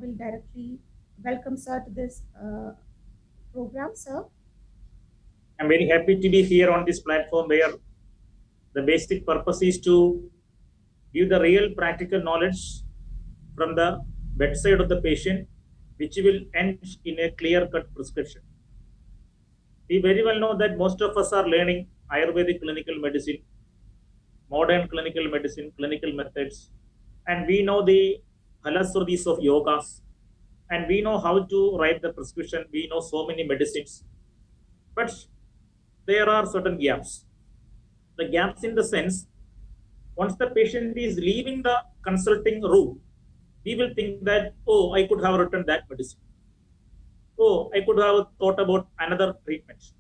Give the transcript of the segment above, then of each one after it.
will directly welcome sir to this program, sir. I'm very happy to be here on this platform where the basic purpose is to give the real practical knowledge from the bedside of the patient, which will end in a clear-cut prescription. We very well know that most of us are learning Ayurvedic clinical medicine, modern clinical medicine, clinical methods, and we know the phalasrutis of yogas, and we know how to write the prescription. We know so many medicines, but there are certain gaps. The gaps in the sense, once the patient is leaving the consulting room, we will think that, oh, I could have written that medicine. Oh, I could have thought about another treatment.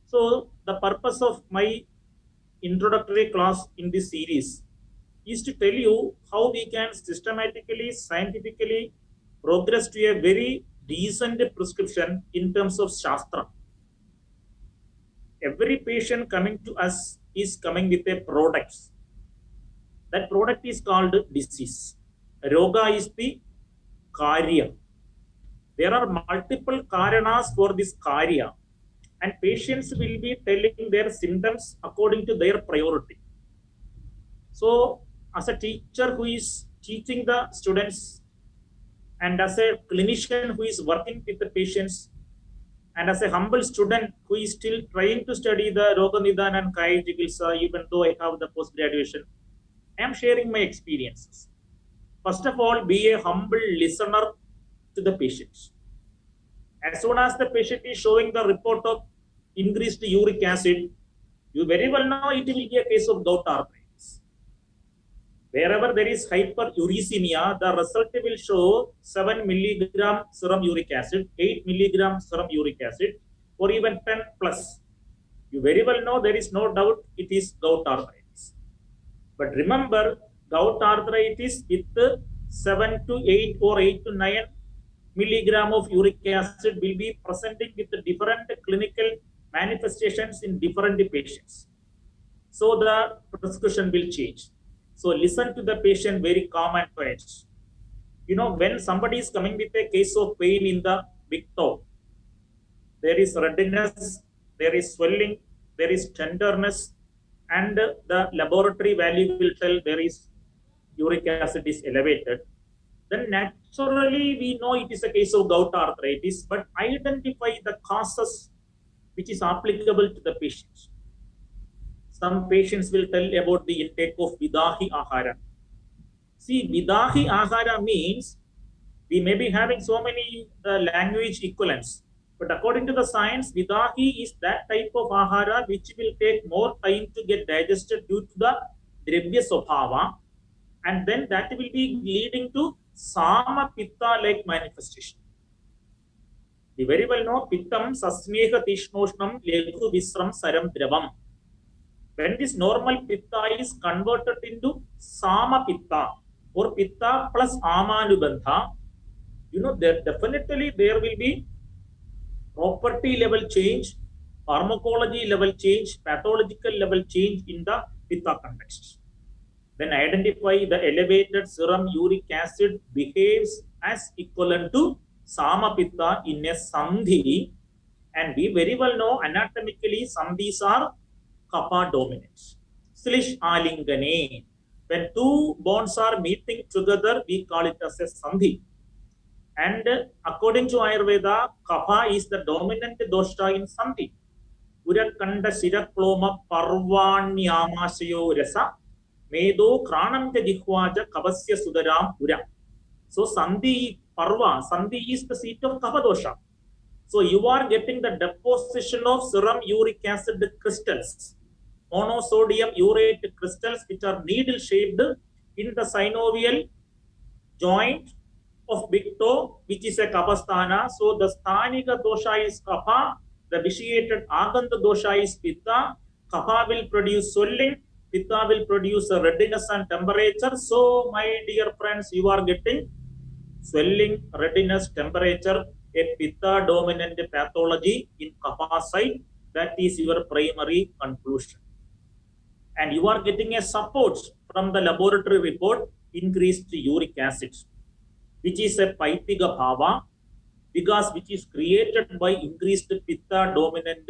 So the purpose of my introductory class in this series is to tell you how we can systematically, scientifically progress to a very decent prescription in terms of Shastra. Every patient coming to us is coming with a product. That product is called disease. Roga is the karya. There are multiple karanas for this karya, and patients will be telling their symptoms according to their priority. So, as a teacher who is teaching the students, and as a clinician who is working with the patients, and as a humble student who is still trying to study the Roga Nidan and Kaya Chikitsa, even though I have the post graduation, I am sharing my experiences. First of all, be a humble listener to the patient. As soon as the patient is showing the report of increased uric acid, you very well know it will be a case of gout arthritis. Wherever there is hyperuricemia, the result will show 7 milligram serum uric acid, 8 milligram serum uric acid, or even 10 plus. You very well know there is no doubt it is gout arthritis. But remember, gout arthritis with 7 to 8 or 8 to 9 milligram of uric acid will be presenting with different clinical manifestations in different patients. So the prescription will change. So listen to the patient very calm and quiet. You know, when somebody is coming with a case of pain in the big toe, there is redness, there is swelling, there is tenderness, and the laboratory value will tell there is uric acid is elevated. Then naturally we know it is a case of gout arthritis, but identify the causes which is applicable to the patient. Some patients will tell about the intake of Vidahi Ahara. See, Vidahi Ahara means we may be having so many language equivalents, but according to the science, Vidahi is that type of Ahara which will take more time to get digested due to the Dravya Swabhava, and then that will be leading to Sama Pitta like manifestation. We very well know Pittam Sasneha Tishnoshnam Lekhu Visram Saram Dravam. When this normal Pitta is converted into Sama Pitta or Pitta plus Amanubandha, you know, there definitely there will be property level change, pharmacology level change, pathological level change in the Pitta context. Then identify the elevated serum uric acid behaves as equivalent to Sama Pitta in a Sandhi, and we very well know anatomically Sandhis are Kapha dominant. Slish Alingane. When two bonds are meeting together, we call it as a Sandhi. And according to Ayurveda, Kapha is the dominant dosha in Sandhi. Urakanda Sirakloma Parvanyamashayo Rasa Medo Kranam Jihwaja Kavasya Sudaram Ura. So Sandhi Parva, Sandhi is the seat of Kapha dosha. So you are getting the deposition of serum uric acid crystals, monosodium urate crystals, which are needle shaped in the synovial joint of big toe, which is a Kapasthana. So the Sthanika dosha is Kapha, the vitiated Agantha dosha is Pitta. Kapha will produce swelling, Pitta will produce a readiness and temperature. So, my dear friends, you are getting swelling, readiness, temperature, a Pitta dominant pathology in Kapha side. That is your primary conclusion. And you are getting a support from the laboratory report, increased uric acid. which is a Paitiga Bhava, because which is created by increased Pitta dominant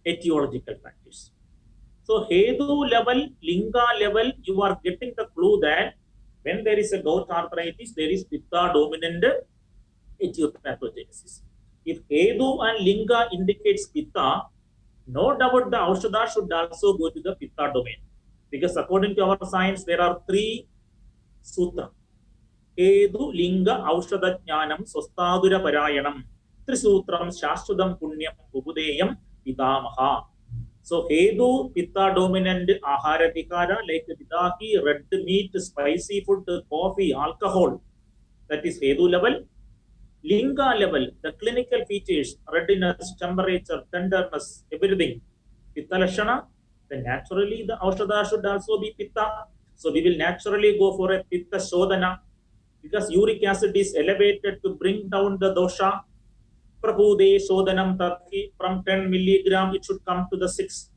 etiological factors. So Hedu level, Linga level, you are getting the clue that when there is a gout arthritis, there is Pitta dominant etiopathogenesis. If Hedu and Linga indicates Pitta, no doubt the Aushadha should also go to the Pitta domain. Because according to our science, there are 3 sutra. Hedu Linga Aushadha Jnanam Swastadura Parayanam Trisutram Shashwadam Punyam Ubudeyam Pitamaha. So Hedu, Pitta dominant Ahara Vikara like Vidaki, red meat, spicy food, coffee, alcohol. That is Hedu level. Linga level, the clinical features, readiness, temperature, tenderness, everything. Pitta Lashana, then naturally the Aushadha should also be Pitta. So we will naturally go for a Pitta Shodhana because uric acid is elevated to bring down the dosha. Prabhude Shodhanam Tati, from 10 milligram it should come to the 6.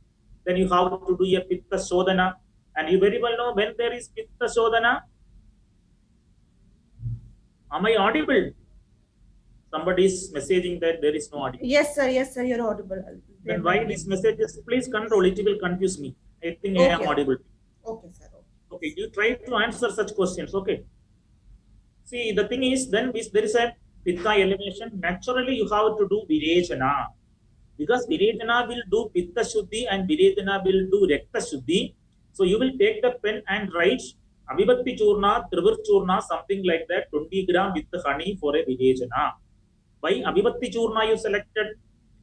Then you have to do a Pitta Shodhana. And you very well know when there is Pitta Shodhana. Am I audible? Somebody is messaging that there is no audio. Yes, sir, you're audible. Then why these messages? Please control, it will confuse me. I think I am audible. Okay, sir. Okay, you try to answer such questions, okay? See, the thing is, then there is a Pitta elevation. Naturally, you have to do Virejana. Because Virejana will do Pitta Shuddhi and Virejana will do Rekta Shuddhi. So you will take the pen and write Abhibhakti Churna, Trivir Churna, something like that, 20 gram with honey for a Virejana. By Abhibhakti Churna you selected,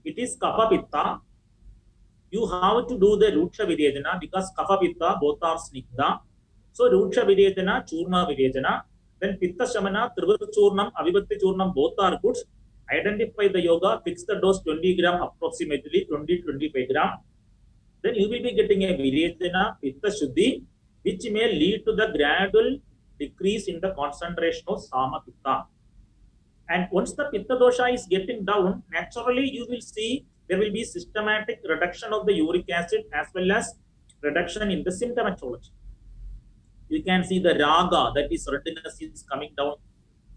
it is Kapha Pitta. You have to do the Ruksha Virejana because Kapha Pitta both are Snigdha. So Ruksha Virejana, Churna Virejana. Then Pitta Shamana, Trivir Churnam, Abhibhakti Churnam both are good. Identify the yoga, fix the dose 20 gram approximately, 20-25 gram. Then you will be getting a Virejana, Pitta Shuddhi, which may lead to the gradual decrease in the concentration of Sama Pitta. And once the Pitta dosha is getting down, naturally you will see there will be systematic reduction of the uric acid as well as reduction in the symptomatology. You can see the raga, that is readiness, is coming down.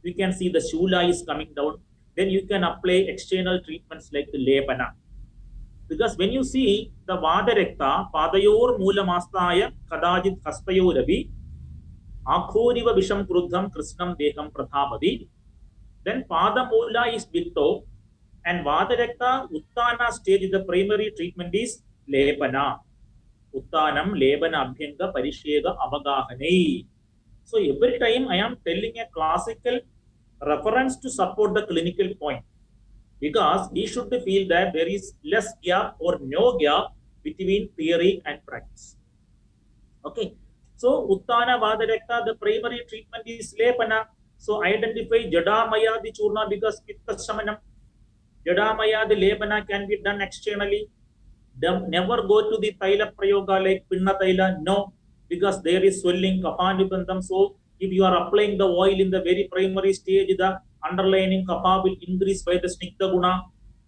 You can see the shula is coming down. Then you can apply external treatments like the lepana. Because when you see the Vadarekta, Padayor Moolamastaya, Kadajit Hastayoravi, Akhoriva Visham Kruddham, Krishnam Dekam Prathamadi, then Pada Moola is Vitto, and Vadarekta, Uttana stage, the primary treatment is Lepana. Uttanam, Lebana, Abhyanga, Parishega, Avagahane. So every time I am telling a classical reference to support the clinical point. Because we should feel that there is less gap or no gap between theory and practice. Okay. So Uttana Vadarekta, the primary treatment is Lepana. So identify Jadamayadi Churna because Pitta Shamanam. Jadamayadi Lepana can be done externally. Never go to the Taila Prayoga like Pinna Taila. No, because there is swelling, Kapanipandam. So if you are applying the oil in the very primary stage, the underlying kapha will increase by the Snigdha Guna.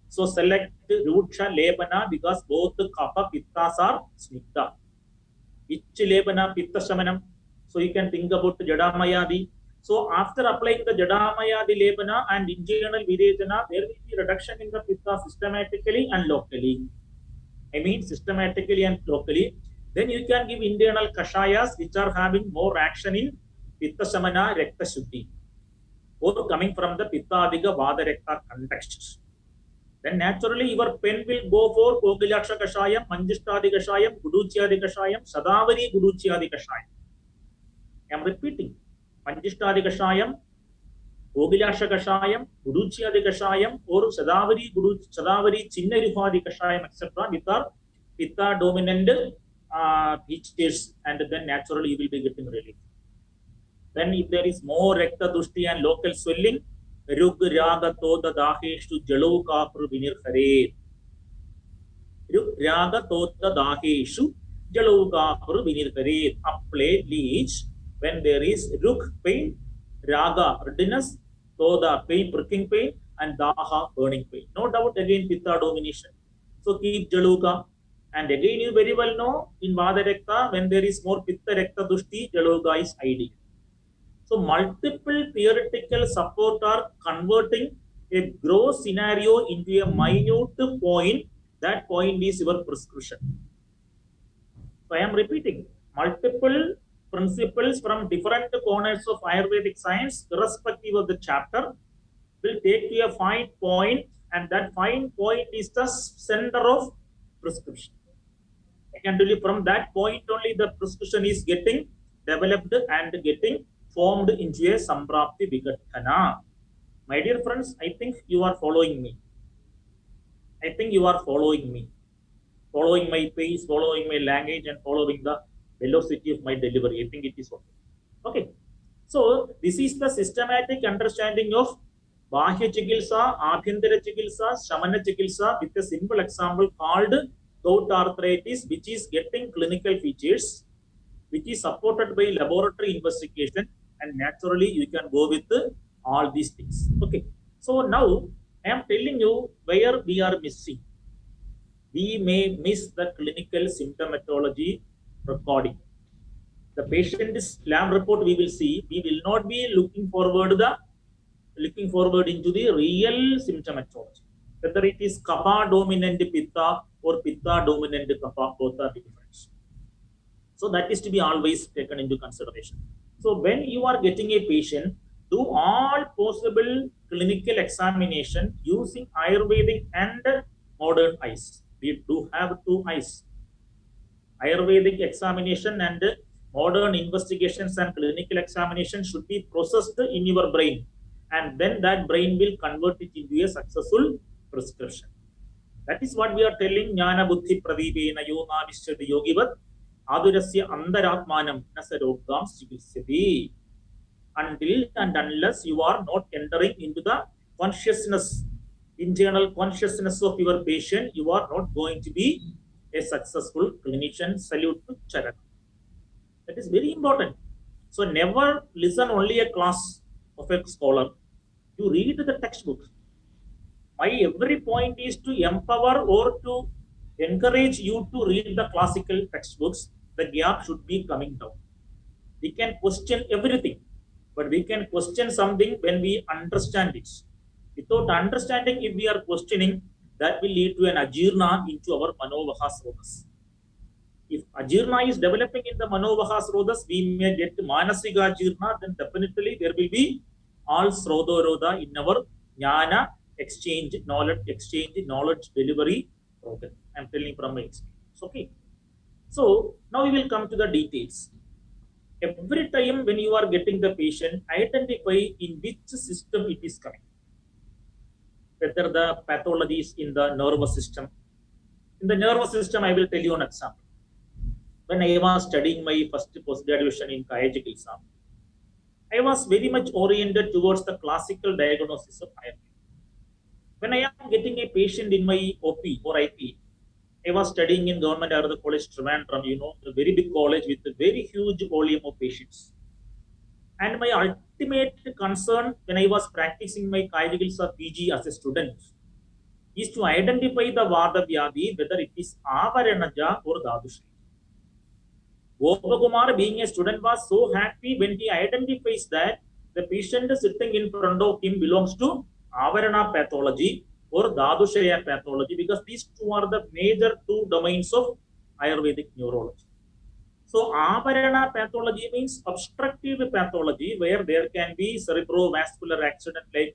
So select Ruksha Lepana because both the kapha pittas are Snigdha. Ichi Lepana Pitta Shamanam. So you can think about Jadamayadi. So after applying the Jadamayadi Lepana and internal Virejana, there will be reduction in the Pitta systematically and locally. I mean systematically and locally. Then you can give internal Kashayas which are having more action in Pitta Shamana, Rekta Shuddhi, or coming from the Pitta Adiga Vadarekta context. Then naturally your pen will go for Kogilaksha Kashayam, Manjishtadi Kashayam, Guduchyadi Kashayam, Sadavari Guduchyadi Kashayam. I am repeating. Manjishtadi Kashayam, Kogilaksha Kashayam, Guduchyadi Kashayam, or Sadavari Chinnarifadi Kashayam, etc. with our Pitta dominant features, and then naturally you will be getting relief. Then if there is more Rekta Dushti and local swelling, Rug Raga Toda Daheshu Jaloka Vinirhare. Rug Raga Toda Daheshu Jaloka Vinirhare. Apply bleach when there is Rug pain, Raga readiness, Toda pain, pricking pain, and Daha burning pain. No doubt again Pitta domination. So keep Jaloka. And again you very well know in Vada Rekta when there is more Pitta Rekta Dushti, Jaloka is ideal. So multiple theoretical support are converting a gross scenario into a minute point. That point is your prescription. So I am repeating, multiple principles from different corners of Ayurvedic science, irrespective of the chapter, will take you a fine point, and that fine point is the center of prescription. I can tell you from that point only the prescription is getting developed and getting formed into a Samprapti Vigatthana. My dear friends, I think you are following me. I think you are following me. Following my pace, following my language, and following the velocity of my delivery. I think it is okay. Okay. So this is the systematic understanding of Bahya Chikilsa, Abhyantara Chikilsa, Shamana Chikilsa with a simple example called gout arthritis, which is getting clinical features, which is supported by laboratory investigation, and naturally you can go with all these things. Okay. So now I am telling you where we are missing. We may miss the clinical symptomatology recording. The patient's lab report we will see. We will not be looking forward into the real symptomatology. Whether it is kapha dominant pitta or pitta dominant kapha, both are different. So that is to be always taken into consideration. So when you are getting a patient, do all possible clinical examination using Ayurvedic and modern eyes. We do have two eyes. Ayurvedic examination and modern investigations and clinical examination should be processed in your brain, and then that brain will convert it into a successful prescription. That is what we are telling. Jnana buddhi pradipena yona vishyati yogivat adurasya andaratmanam nasarogam chikisyati. Until and unless you are not entering into the consciousness, internal consciousness of your patient, you are not going to be a successful clinician. Salute to Charan. That is very important. So never listen only a class of a scholar. You read the textbook. My every point is to empower or to encourage you to read the classical textbooks. The gap should be coming down. We can question everything, but we can question something when we understand it. Without understanding, if we are questioning, that will lead to an ajirna into our manovahasrodas. If ajirna is developing in the manovahasrodas, we may get manasika ajirna, then definitely there will be all srodoroda in our jnana exchange, knowledge delivery program. I am telling from my experience. Okay. So now we will come to the details. Every time when you are getting the patient, identify in which system it is coming. Whether the pathology is in the nervous system. In the nervous system, I will tell you an example. When I was studying my first post-graduation in Kaya Chikilsa, I was very much oriented towards the classical diagnosis of Ayurveda. When I am getting a patient in my OP or IP, I was studying in Government Ayurveda College, Trivandrum, a very big college with a very huge volume of patients. And my ultimate concern when I was practicing my Kaya Chikilsa PG as a student is to identify the Vada Vyadhi, whether it is Avaranaja or Dadusha. Gopakumar, being a student, was so happy when he identifies that the patient sitting in front of him belongs to Avarana pathology or Dadushaya pathology, because these two are the major two domains of Ayurvedic neurology. So Avarana pathology means obstructive pathology, where there can be cerebrovascular accident like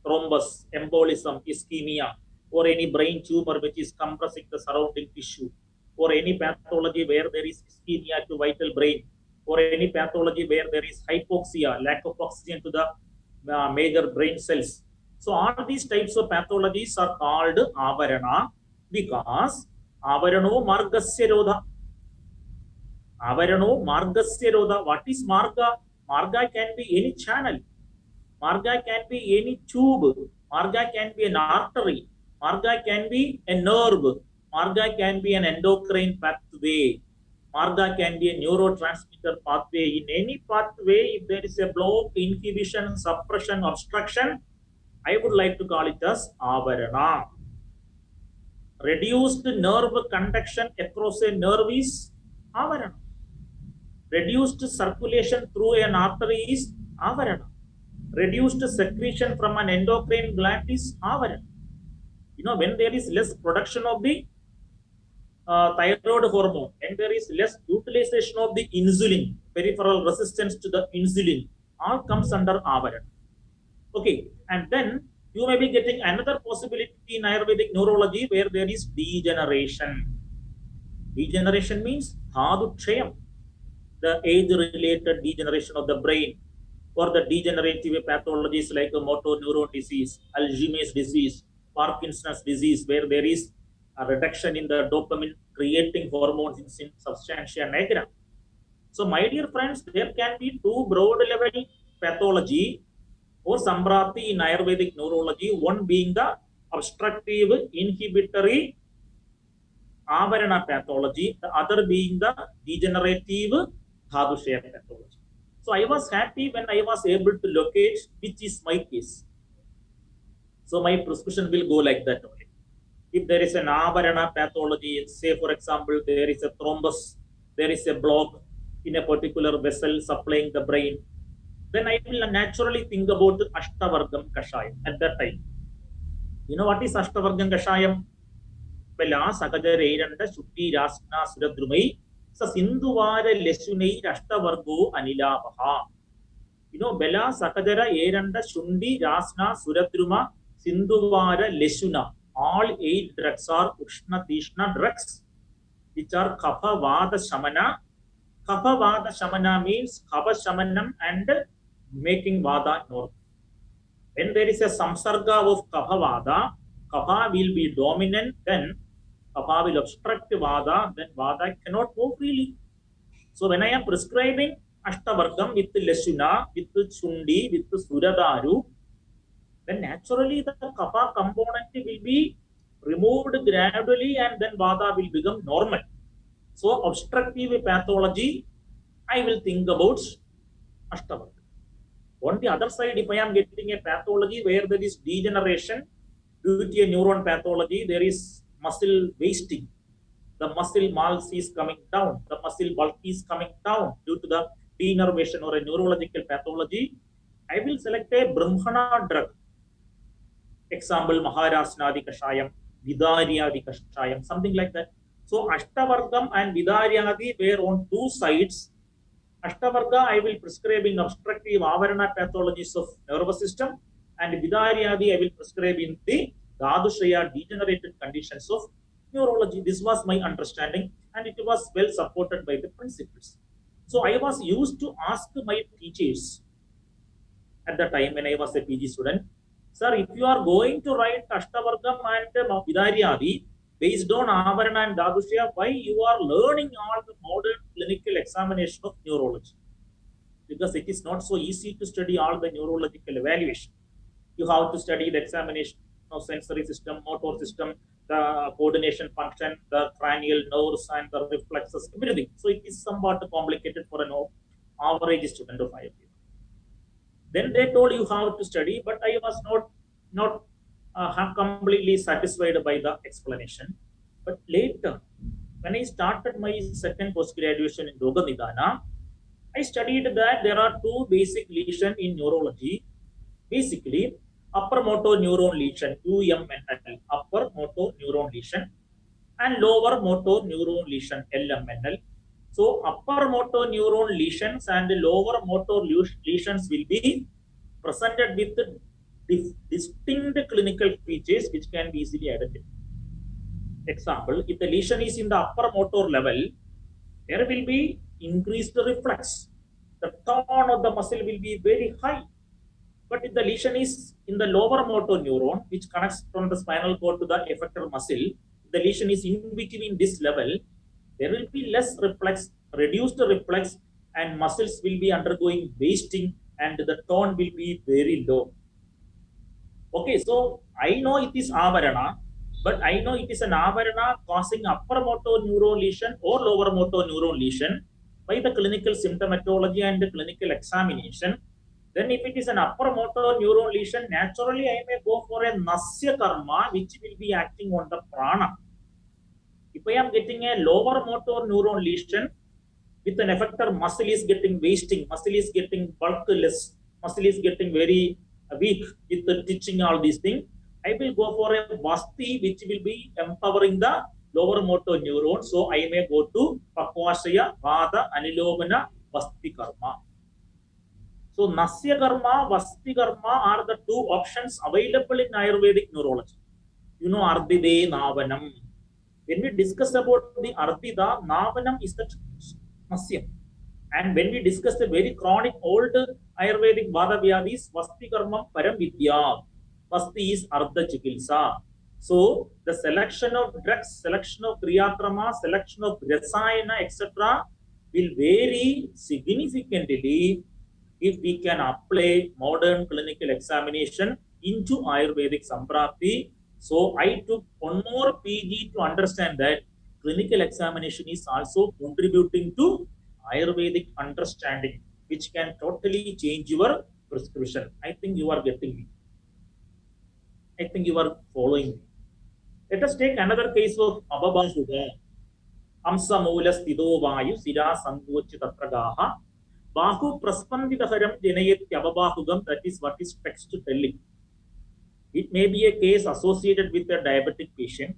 thrombus, embolism, ischemia, or any brain tumor which is compressing the surrounding tissue, or any pathology where there is ischemia to vital brain, or any pathology where there is hypoxia, lack of oxygen to the major brain cells. So all these types of pathologies are called Avarana because Avarano Margasya Rodha. Avarano Margasya Rodha. What is Marga? Marga can be any channel. Marga can be any tube. Marga can be an artery. Marga can be a nerve. Marga can be an endocrine pathway. Marga can be a neurotransmitter pathway. In any pathway, if there is a block, inhibition, suppression, obstruction, I would like to call it as Avarana. Reduced nerve conduction across a nerve is Avarana. Reduced circulation through an artery is avarana. Reduced secretion from an endocrine gland is avarana. You know, when there is less production of the thyroid hormone and there is less utilization of the insulin, peripheral resistance to the insulin, all comes under avarana. Okay, and then you may be getting another possibility in Ayurvedic neurology where there is degeneration. Degeneration means dhatu the age-related degeneration of the brain, or the degenerative pathologies like motor neuron disease, Alzheimer's disease, Parkinson's disease, where there is a reduction in the dopamine creating hormones in substantia nigra. So, my dear friends, there can be two broad level pathology or sambrati in Ayurvedic neurology, one being the obstructive inhibitory avarana pathology, the other being the degenerative dhatusha pathology. So I was happy when I was able to locate which is my case. So my prescription will go like that only. If there is an avarana pathology, say for example, there is a thrombus, there is a block in a particular vessel supplying the brain, then I will naturally think about Ashtavargam Kashayam at that time. You know what is Ashtavargam Kashayam? Pela Sakajarenda Shutti Rasna Suradrumai Sa Sindhuvara Lesunai Ashtavargo Anilabaha. You know, Bela Sakajara Eranda Shundi Rasna Suradruma Sindhuvara Lesuna. All 8 drugs are Ushna Tishna drugs, which are Kapha Vada Shamana. Kapha Vada Shamana means Kapha Shamanam and making Vada normal. When there is a samsarga of Kapha Vada, Kapha will be dominant, then Kapha will obstruct Vada, then Vada cannot move freely. So when I am prescribing Ashtavargam with Lesuna, with Chundi, with Suradaru, then naturally the Kapha component will be removed gradually and then Vada will become normal. So obstructive pathology, I will think about Ashtavargam. On the other side, if I am getting a pathology where there is degeneration due to a neuron pathology, there is muscle wasting. The muscle mass is coming down. The muscle bulk is coming down due to the denervation or a neurological pathology. I will select a Brahmana drug. Example, Maharasnadi Kashayam, Vidaryadi Kashayam, something like that. So, Ashtavargam and Vidaryadi were on two sides. Ashtavarga, I will prescribe in obstructive avarana pathologies of nervous system, and Vidaryadi, I will prescribe in the Dhadushaya degenerated conditions of neurology. This was my understanding, and it was well supported by the principles. So I was used to ask my teachers at the time when I was a PG student, sir, if you are going to write Ashtavargam and Vidaryadi based on Avarana and Dhadushaya, why you are learning all the modern clinical examination of neurology? Because it is not so easy to study all the neurological evaluation. You have to study the examination of sensory system, motor system, the coordination function, the cranial nerves and the reflexes, everything. So it is somewhat complicated for an average student of IIT. Then they told you how to study, but I was not completely satisfied by the explanation. But later, when I started my second post-graduation in Roga Nidana, I studied that there are two basic lesions in neurology. Basically, upper motor neuron lesion, UMNL, upper motor neuron lesion, and lower motor neuron lesion, LMNL. So, upper motor neuron lesions and lower motor lesions will be presented with distinct clinical features which can be easily identified. Example, if the lesion is in the upper motor level, there will be increased reflex. The tone of the muscle will be very high. But if the lesion is in the lower motor neuron, which connects from the spinal cord to the effector muscle, the lesion is in between this level, there will be less reflex, reduced reflex, and muscles will be undergoing wasting, and the tone will be very low. Okay, so I know it is avarana, but I know it is an avarana causing upper motor neuron lesion or lower motor neuron lesion by the clinical symptomatology and the clinical examination. Then if it is an upper motor neuron lesion, naturally I may go for a nasya karma which will be acting on the prana. If I am getting a lower motor neuron lesion, with an effector, muscle is getting wasting, muscle is getting bulkless, muscle is getting very weak with the teaching all these things. I will go for a Vasti which will be empowering the lower motor neuron. So I may go to Pakvashaya, Vada, Anilomana, Vasti Karma. So Nasya Karma, Vasti Karma are the two options available in Ayurvedic neurology. You know, Ardide, Navanam. When we discuss about the Ardida, Navanam is the Nasya. And when we discuss the very chronic old Ayurvedic Vada Vyadis, Vasti Karma Param Vidya. Vasti is Ardha Chikilsa. So the selection of drugs, selection of Kriyakrama, selection of Rasayana, etc. will vary significantly if we can apply modern clinical examination into Ayurvedic Samprapti. So I took one more PG to understand that clinical examination is also contributing to Ayurvedic understanding, which can totally change your prescription. I think you are getting me. I think you are following me. Let us take another case of Ababasuga. Amsa Mula Stido Vayu, Sira Sangochi Tatragaha, Bahu Praspanditaharam Jenayet Yababahugam, that is what is text telling. It may be a case associated with a diabetic patient.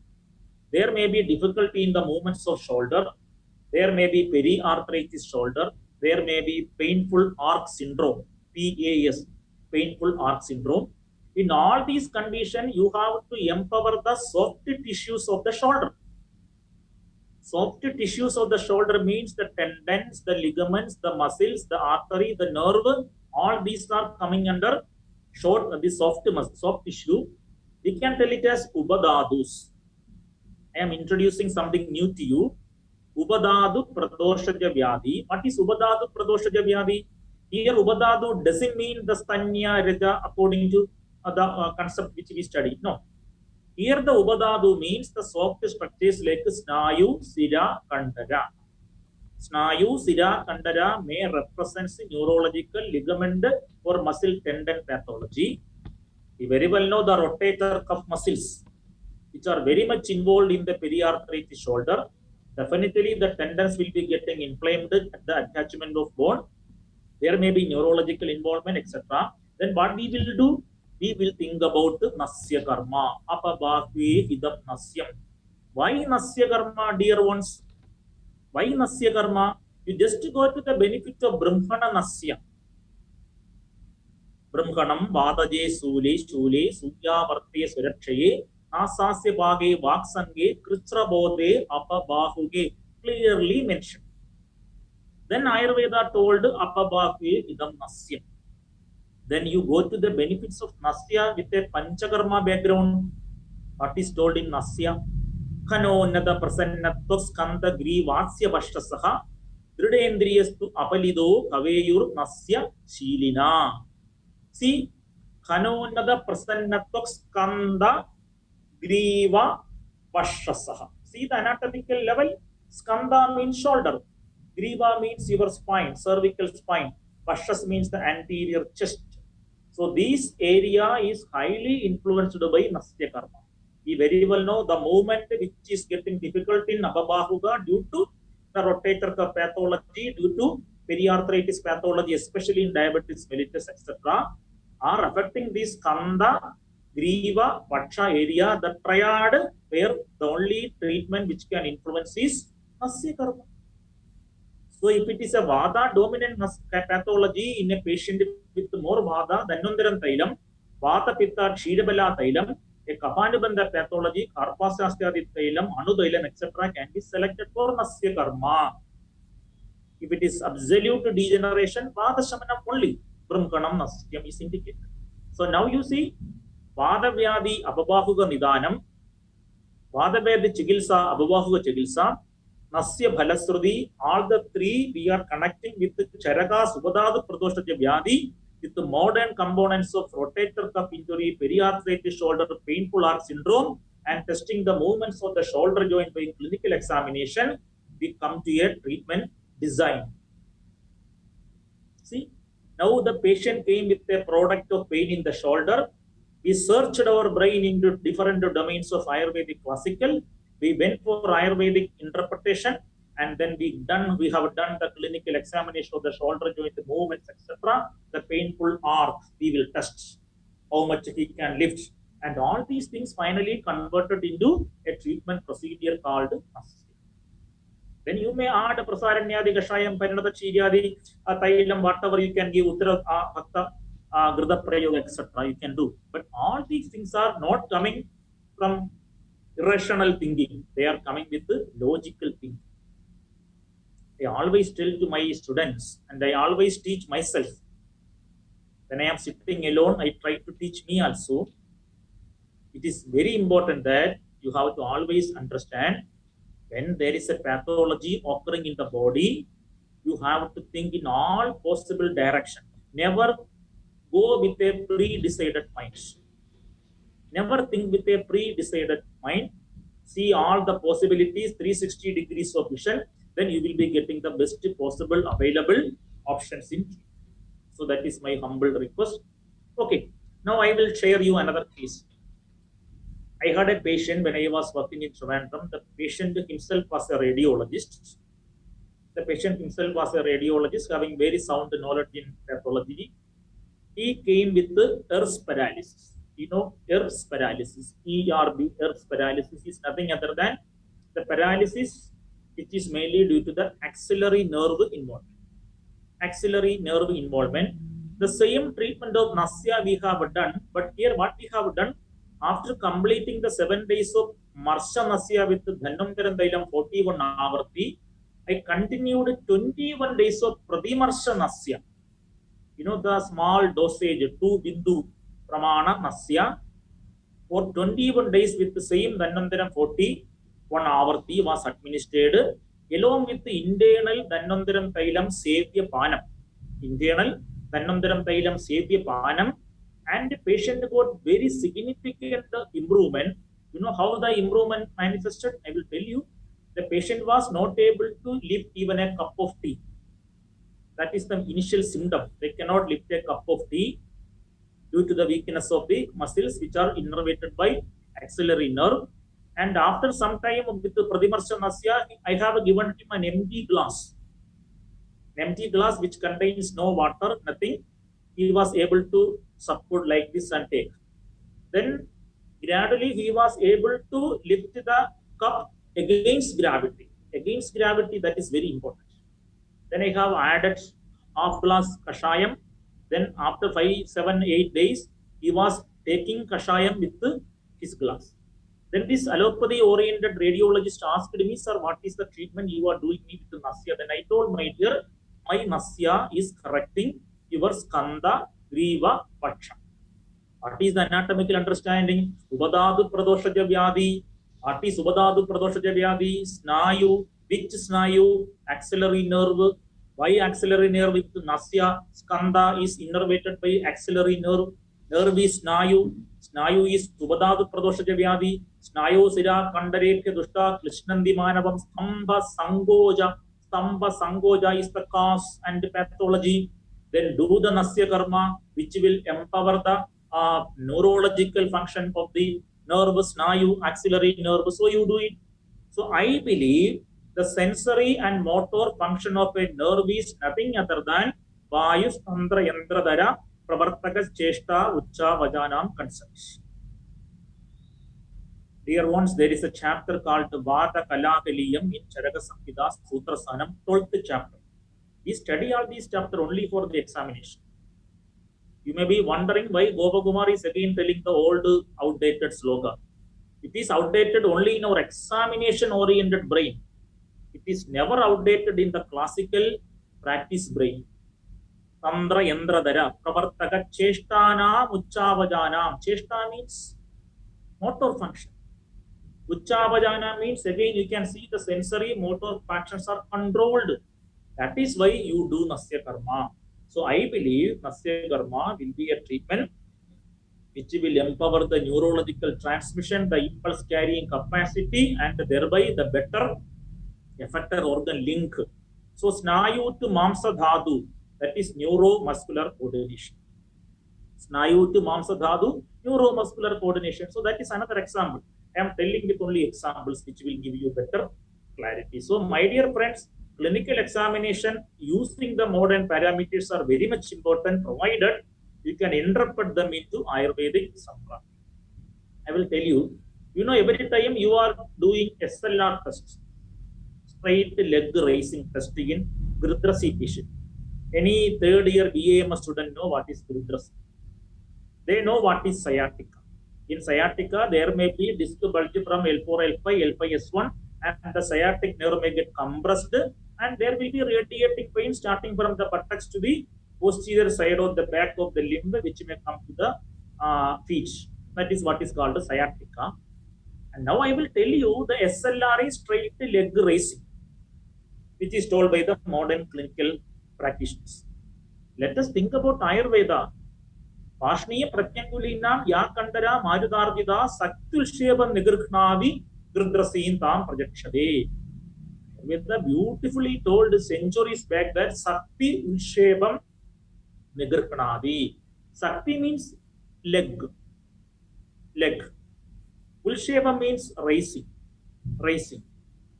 There may be difficulty in the movements of shoulder. There may be periarthritis shoulder. There may be painful arc syndrome, PAS, painful arc syndrome. In all these conditions, you have to empower the soft tissues of the shoulder. Soft tissues of the shoulder means the tendons, the ligaments, the muscles, the artery, the nerve. All these are coming under the soft tissue. We can tell it as Ubadadus. I am introducing something new to you. Ubadadu Pradoshaja Vyadi. What is Ubadadu Pradoshaja Vyadi? Here Ubadadu doesn't mean the Stanya Raja according to the concept which we studied. No. Here the Ubadadu means the soft structures like Snayu, Sira, Kandara. Snayu, Sira, Kandara may represent neurological ligament or muscle tendon pathology. We very well know the rotator cuff muscles, which are very much involved in the periarthritis shoulder. Definitely the tendons will be getting inflamed at the attachment of bone. There may be neurological involvement, etc. Then what we will do? We will think about Nasya Karma. Apabhakve idam Nasyam. Why Nasya Karma, dear ones? Why Nasya Karma? You just go to the benefit of Brahmana Nasya. Brahmanam Vadaje Sule Shule Sudya Varte Surakshaye Nasasya Bhage Vaksange Kritra Bodhe Apabahuge, clearly mentioned. Then Ayurveda told Apabhakve idam Nasyam. Then you go to the benefits of Nasya with a Panchakarma background. What is told in Nasya? Khano Nada Prasannatva Skanda Grivasya Vashtasaha Dridendriyastu Apalido Kaveyur Nasya Shilina. See, Khano Nada Prasannatva Skanda Griva Vashtasaha. See the anatomical level. Skanda means shoulder. Griva means your spine, cervical spine. Vashtas means the anterior chest. So this area is highly influenced by Nasya Karma. We very well know the movement which is getting difficult in Ababahuga due to the rotator cuff pathology, due to periarthritis pathology, especially in diabetes mellitus, etc., are affecting this Kanda, Griva, Vaksha area, the triad, where the only treatment which can influence is Nasya Karma. So if it is a Vada dominant pathology in a patient with more Vada, Dhanvantaram Thailam, Vata Pitta Kshirabala Thailam, a Kapanibandha pathology, Karpasasthyadi Thailam, Anudailam, etc. can be selected for Nasya Karma. If it is absolute degeneration, Vada Shamanam only, Brahmanam Nasyam is indicated. So now you see, Vada Vyadi Ababahuga Nidanam, Vada Vyadi Chigilsa, Ababahuga Chigilsa, Nasya Bhalasrudi, all the three we are connecting with the Charaka, Subadadu Pradoshaja Vyadi, with the modern components of rotator cuff injury, periarthritis shoulder, painful arc syndrome, and testing the movements of the shoulder joint by clinical examination, we come to a treatment design. See, now the patient came with a product of pain in the shoulder. We searched our brain into different domains of Ayurvedic classical. We went for Ayurvedic interpretation. and then we have done the clinical examination of the shoulder joint movements, etc. The painful arc we will test, how much he can lift, and all these things finally converted into a treatment procedure called Nasya. Then you may add Prasaranyadi, Gashayam, Parinada Chiryadi, Thailam, whatever you can give, Uttara, Bhakta, Grida Prayoga, etc. You can do. But all these things are not coming from irrational thinking. They are coming with the logical thinking. I always tell to my students, and I always teach myself. When I am sitting alone, I try to teach me also. It is very important that you have to always understand when there is a pathology occurring in the body, you have to think in all possible directions. Never go with a pre-decided mind. Never think with a pre-decided mind. See all the possibilities, 360 degrees of vision, then you will be getting the best possible available options in. So that is my humble request. Okay, now I will share you another case. I had a patient when I was working in Trivandrum. The patient himself was a radiologist. The patient himself was a radiologist having very sound knowledge in pathology. He came with the ERS paralysis. You know, ERS paralysis, ERB, ERS paralysis is nothing other than the paralysis which is mainly due to the axillary nerve involvement. Axillary nerve involvement. The same treatment of Nasya we have done, but here what we have done, after completing the 7 days of Marsha Nasya with Dhanvantaram Thailam 41 Avarti, I continued 21 days of Pradimarsha Nasya. You know, the small dosage, 2 Bindu Pramana Nasya, for 21 days with the same Dhanvantaram 41 Avarti was administered along with the internal Dhanvantaram Thailam Sevya Panam. Internal Dhanvantaram Thailam Sevya Panam, and the patient got very significant improvement. You know how the improvement manifested? I will tell you. The patient was not able to lift even a cup of tea. That is the initial symptom. They cannot lift a cup of tea due to the weakness of the muscles which are innervated by axillary nerve. And after some time with the Pradimarsha Nasya, I have given him an empty glass. An empty glass which contains no water, nothing. He was able to support like this and take. Then gradually he was able to lift the cup against gravity. Against gravity, that is very important. Then I have added half glass Kashayam. Then after 5, 7, 8 days, he was taking Kashayam with his glass. Then this allopathy oriented radiologist asked me, sir, what is the treatment you are doing me with the Nasya? Then I told, my dear, my Nasya is correcting your Skanda, Griva, Paksha. What is the anatomical understanding? Ubadadu Pradoshaja Vyadi. What is Ubadadu Pradoshaja Vyadi? Snayu. Which Snayu? Axillary nerve. Why axillary nerve with Nasya? Skanda is innervated by axillary nerve. Nerve is Snayu. Snayu is Ubadadu Pradoshaja Vyadi. Snayu Sira Kandarepya Dushta Krishnandi Manavam Stamba Sangoja. Stamba Sangoja is the cause and pathology. Then do the Nasya Karma, which will empower the neurological function of the nerve, Snayu, axillary nerve. So you do it. So I believe the sensory and motor function of a nerve is nothing other than Vayus Tandra Yandradara Pravartakas Cheshta Ucha Vajanam concepts. Dear ones, there is a chapter called Vata Kalakaliyam in Charaka Samhita Sutra Sanam, 12th chapter. We study all these chapters only for the examination. You may be wondering why Gopakumar is again telling the old outdated sloka. It is outdated only in our examination-oriented brain. It is never outdated in the classical practice brain. Tandra Yandradara Pravartaka Cheshtana Uchavajana. Cheshta means motor function. Uchavajana means again you can see the sensory motor functions are controlled. That is why you do Nasya Karma. So I believe Nasya Karma will be a treatment which will empower the neurological transmission, the impulse carrying capacity, and thereby the better effector organ link. So Snayu to Mamsa Dhadu, that is neuromuscular coordination. Snayu to Mamsa Dhadu, neuromuscular coordination. So that is another example. I am telling with only examples which will give you better clarity. So, my dear friends, clinical examination using the modern parameters are very much important, provided you can interpret them into Ayurvedic Sampradaya. I will tell you, every time you are doing SLR tests, straight leg raising test in Griddrasi patient. Any third year BAMS student know what is Griddrasi. They know what is sciatica. In sciatica, there may be disc bulge from L4, L5, L5, S1, and the sciatic nerve may get compressed, and there will be radiating pain starting from the buttocks to the posterior side of the back of the limb, which may come to the feet. That is what is called sciatica. And now I will tell you the SLR is straight leg raising, which is told by the modern clinical practitioners. Let us think about Ayurveda. Pashniya Pratyangulinam Yakandara Marudardida Saktulsheva Nigrkhnavi Griddrasin Tam Prajakshade. With the beautifully told centuries back that Sakti Ulshevam Nigrkhnavi. Sakti means leg. Ulsheva means raising.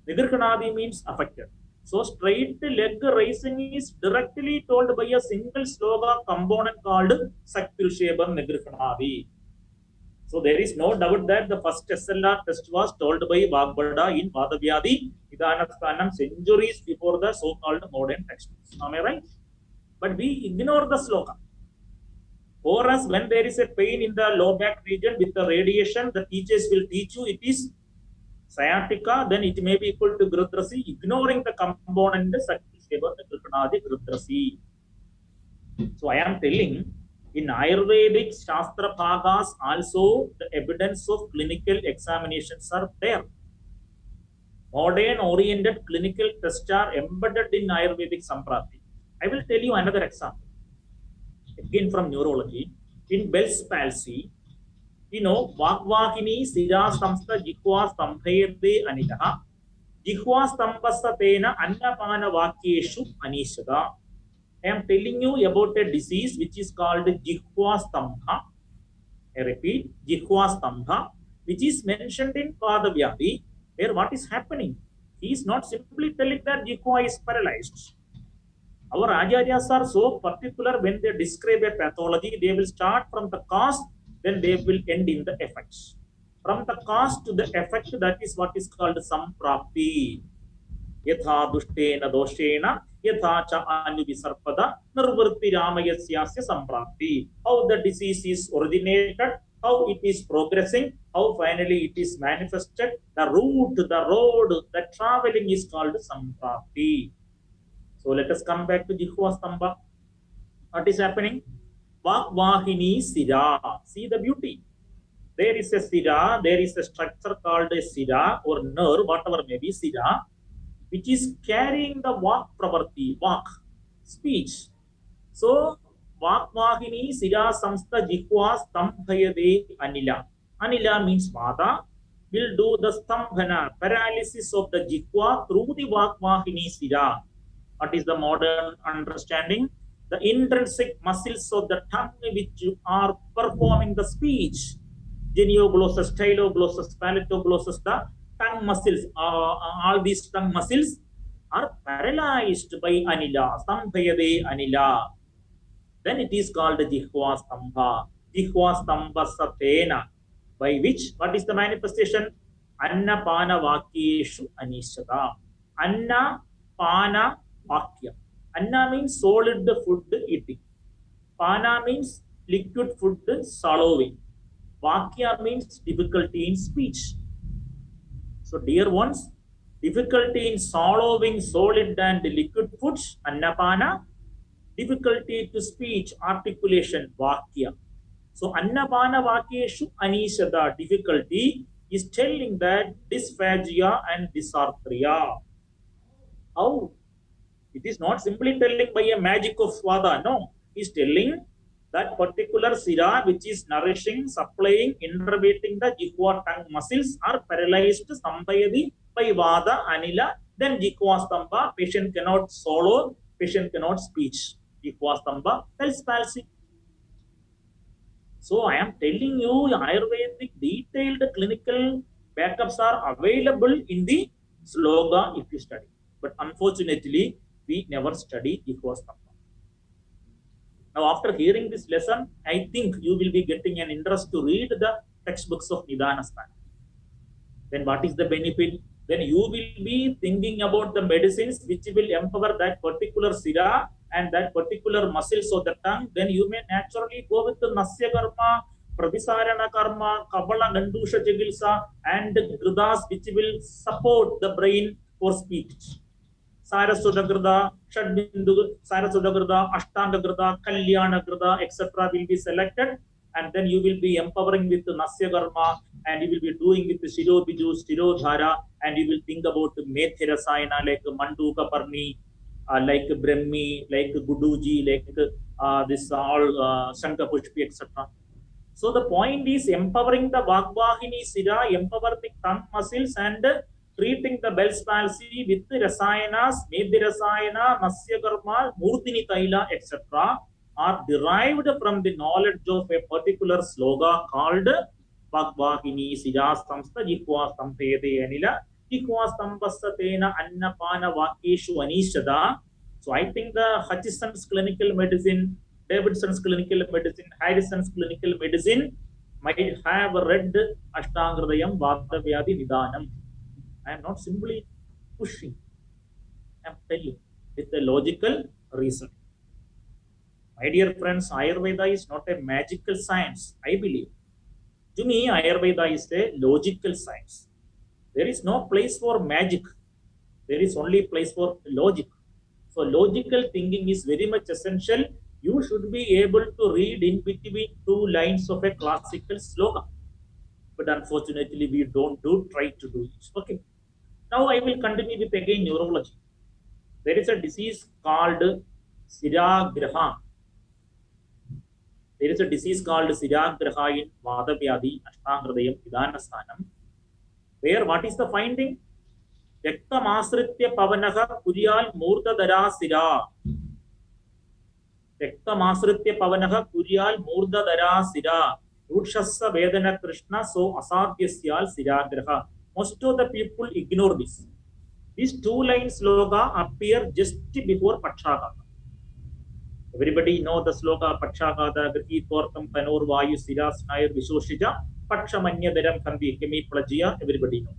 Nigrkhnavi means affected. So straight leg raising is directly told by a single sloga component called Saktilshebam Nigrkhnavi. So there is no doubt that the first SLR test was told by Vagbada in Vadavyadi Idanasthanam centuries before the so-called modern textbooks. Am I right? But we ignore the sloga. For us, when there is a pain in the low back region with the radiation, the teachers will teach you it is sciatica, then it may be equal to Griddrasi, ignoring the component Saktilsheva Nigrkhnavi Griddrasi. So I am telling, in Ayurvedic Shastra Bhagas also the evidence of clinical examinations are there. Modern oriented clinical tests are embedded in Ayurvedic Sampradaya. I will tell you another example. Again from neurology. In Bell's palsy, Vakvahini Sira Samsta Jihva Stambhayade Anitaha Jihva Stambasatena Annapana Vakyeshu Anishada. I am telling you about a disease which is called Jihva Stambha. I repeat, Jihva Stambha, which is mentioned in Padavyadi, where what is happening? He is not simply telling that Jihva is paralyzed. Our Acharyas are so particular when they describe a pathology, they will start from the cause, then they will end in the effects. From the cause to the effect, that is what is called Samprapti. Yatha Dushtena Doshena, Yatha Cha Anuvisarpada, Nirvurti Ramayasyasya Samprapti. How the disease is originated, how it is progressing, how finally it is manifested, the route, the road, the traveling is called Samprapti. So let us come back to Jihva Stambha. What is happening? Vakvahini Sira. See the beauty. There is a Sira, there is a structure called a Sira or nerve, whatever may be Sira, which is carrying the Vak Pravarti, Vak, speech. So, Vakvahini Sira Samsta Jihva Stambhayade Anila. Anila means Vata, will do the Stambhana, paralysis of the Jihva through the Vakvahini Sira. What is the modern understanding? The intrinsic muscles of the tongue which are performing the speech. Genioglossus, styloglossus, palatoglossus, the tongue muscles, all these tongue muscles are paralyzed by Anila, Stambhayade Anila. Then it is called Jihva Stambha. Jihva Stambha Satena. By which, what is the manifestation? Anna Pana Vakyeshu Anishata. Anna Pana Vakya. Anna means solid food eating. Pana means liquid food swallowing. Vakya means difficulty in speech. So dear ones, difficulty in swallowing solid and liquid foods, Annapana. Difficulty to speech, articulation, Vakya. So Annapana Vakyeshu Anishada, difficulty is telling that dysphagia and dysarthria. How? It is not simply telling by a magic of Vada. No, he is telling that particular Sira which is nourishing, supplying, innervating the Jihva tongue muscles are paralyzed Stambhayadi by Vada, Anila. Then Jihva Stambha, patient cannot swallow, patient cannot speech. Jihva Stambha, Bell's palsy. So I am telling you, Ayurvedic detailed clinical backups are available in the sloga if you study. But unfortunately, we never study Jihvastamba. Now, after hearing this lesson, I think you will be getting an interest to read the textbooks of Nidhanasthana. Then what is the benefit? Then you will be thinking about the medicines which will empower that particular sira and that particular muscles of the tongue. Then you may naturally go with the Nasya Karma, Pratisarana Karma, Kabala Gandusha Chigilsa, and Gridas which will support the brain for speech. Saraswadagrada, Shadbindu, Saraswadagrada, Ashtanga Kalyana Grada, etc. will be selected, and then you will be empowering with the Nasya Karma, and you will be doing with the Shiro Biju, Shiro Dhara, and you will think about Methirasayana like Manduka Parni, like Brahmi, like Guduji, like this all Shankha Pushpi, etc. So the point is empowering the Vagbahini Sira, empower the tongue muscles, and treating the Bell's palsy with the Rasayanas, Medhirasayana, Nasya Karma, Murtini Taila, etc. are derived from the knowledge of a particular sloga called Vagbahini Sira Samstha Jihva Stampede Anila Jihva Stampasatena Annapana Vakeshu Anishada. So I think the Hutchison's clinical medicine, Davidson's clinical medicine, Harrison's clinical medicine might have read Ashtangradayam Vata Vyadi Nidhanam. I am not simply pushing. I am telling with a logical reason. My dear friends, Ayurveda is not a magical science, I believe. To me, Ayurveda is a logical science. There is no place for magic. There is only place for logic. So logical thinking is very much essential. You should be able to read in between two lines of a classical slogan. But unfortunately, we don't try to do it. Okay. Now I will continue with again neurology. There is a disease called Siragraha. There is a disease called Siragraha in Vadavyadi, Ashtangradayam, Nidhanasthanam. Where what is the finding? Yaktamasritya Pavanaha Kuryal Murdadara Sira. Yaktamasritya Pavanaha Kuryal Murdadara Sira. Rutshassa Vedana Krishna so Asadhyasyal Siragraha. Most of the people ignore this. These two lines sloga appear just before Patshagata. Everybody know the sloga Patshagata, Griti Tortam Panor Vayu Siras Nair Vishoshija, Pakshamanya Deram Kandi Kemi Plagia, everybody know.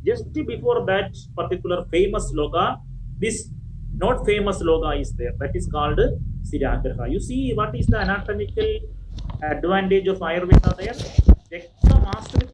Just before that particular famous sloga, this not famous sloga is there. That is called Siragraha. You see what is the anatomical advantage of Ayurveda there?